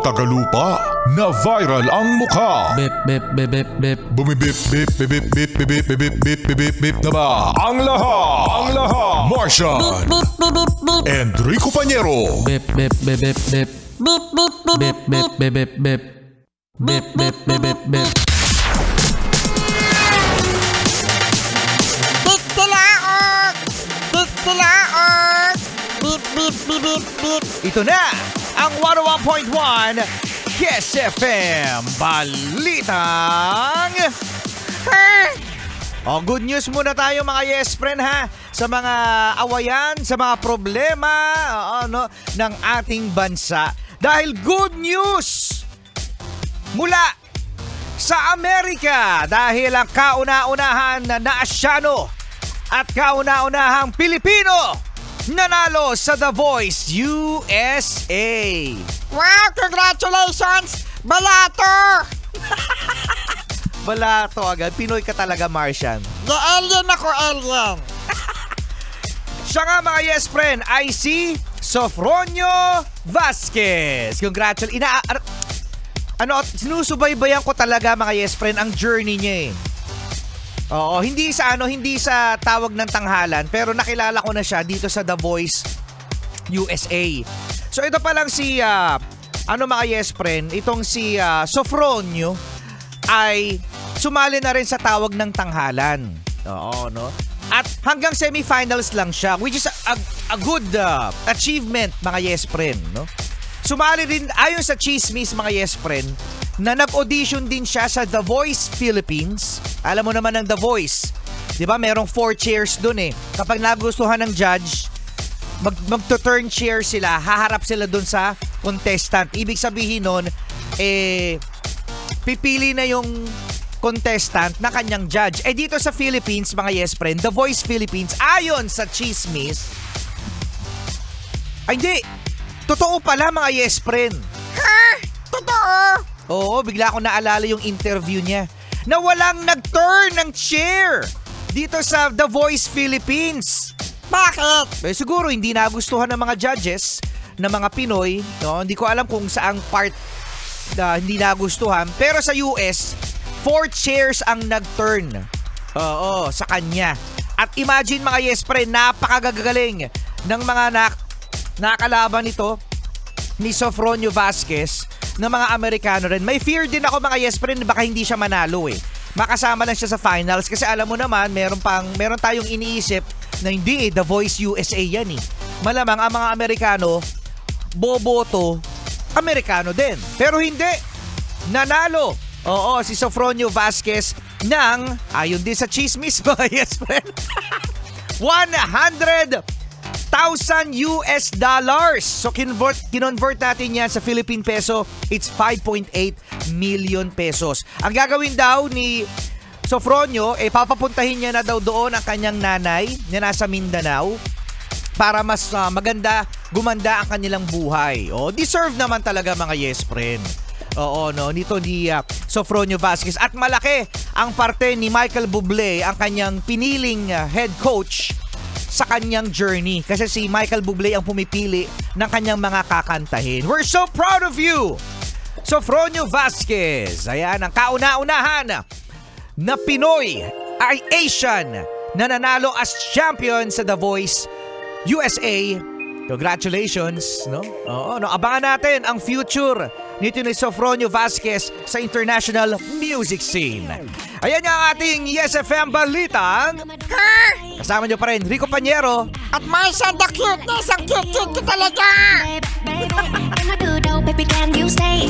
Tagalupa na viral ang mukha. Bip, bip, bip, bip, bip. Bumibip, bip, bip, bip, bip, bip, bip, bip, bip, bip, bip na ba? Ang lahat. Martian. Enrico Pañero. Bip, bip, bip, bip, bip. Bip, bip, bip, bip, bip, bip, bip. Bip, bip, bip, bip, bip. Titilaok! Titilaok! Bip, bip, bip, bip, bip. Ito na ang 101.1 Kiss FM Balitang good news muna tayo mga yes friend ha, sa mga awayan, sa mga problema ng ating bansa. Dahil good news mula sa Amerika, dahil ang kauna-unahan na Asyano at kauna-unahang Pilipino nanalo sa The Voice USA. Wow! Congratulations! Balato! Balato agad. Pinoy ka talaga, Martian. Alien ako, alien. Siya nga mga yes friend ay si Sofronio Vasquez. Congratulations. Sinusubaybayan ko talaga mga yes friend ang journey niya eh. Oo, hindi sa tawag ng tanghalan, pero nakilala ko na siya dito sa The Voice USA. So ito pa lang si mga yes friend, itong si Sofronio ay sumali na rin sa tawag ng tanghalan. Oo, no? At hanggang semifinals lang siya, which is a good achievement mga yes friend, no? Sumali rin ayon sa chismis mga yes friend na nag-audition din siya sa The Voice Philippines. Alam mo naman ng The Voice, 'di ba? Merong 4 chairs doon eh. Kapag nagustuhan ng judge, magto-turn chair sila, haharap sila doon sa contestant. Ibig sabihin noon pipili na yung contestant na kanyang judge. Dito sa Philippines, mga yes friend, The Voice Philippines, ayon sa chismis, hindi, totoo pala mga yes friend. Ha? Totoo? Oo, bigla ko naalala yung interview niya na walang nag-turn ng chair dito sa The Voice Philippines. Bakit? Siguro hindi nagustuhan ng mga judges na mga Pinoy, no? Hindi ko alam kung saang part hindi nagustuhan. Pero sa US, 4 chairs ang nag-turn. Oo, sa kanya. At imagine mga yes friend, napakagagaling ng mga nakalaban nito ni Sofronio Vasquez ng mga Amerikano rin. May fear din ako mga yes friend, baka hindi siya manalo eh. Makasama lang siya sa finals kasi alam mo naman, meron tayong iniisip na hindi The Voice USA yan eh. Malamang ang mga Amerikano, boboto, Amerikano din. Pero hindi. Nanalo. Oo, si Sofronio Vasquez ng, ayon din sa chismis mga yes friend, $100,000 US. So kinonvert natin yan sa Philippine peso, it's 5.8 million pesos. Ang gagawin daw ni Sofronio, papapuntahin niya na daw doon ang kanyang nanay na nasa Mindanao para mas gumanda ang kanilang buhay. Deserve naman talaga mga yes friend. Oo, no, nito ni Sofronio Vasquez. At malaki ang parte ni Michael Bublé, ang kanyang piniling head coach sa kanyang journey. Kasi si Michael Bublé ang pumipili ng kanyang mga kakantahin. We're so proud of you, Sofronio Vasquez. Ayan, ang kauna-unahan na Pinoy ay Asian na nanalo as champion sa The Voice USA. Congratulations, no? Oo, no, abangan natin ang future nito ni Sofronio Vasquez sa international music scene. Ayan ang ating Yes FM Balitang. Kasama nyo pa rin, Rico Pañero. At Marcia, the cuteness, ang cute-cute ko talaga. Baby, can you stay?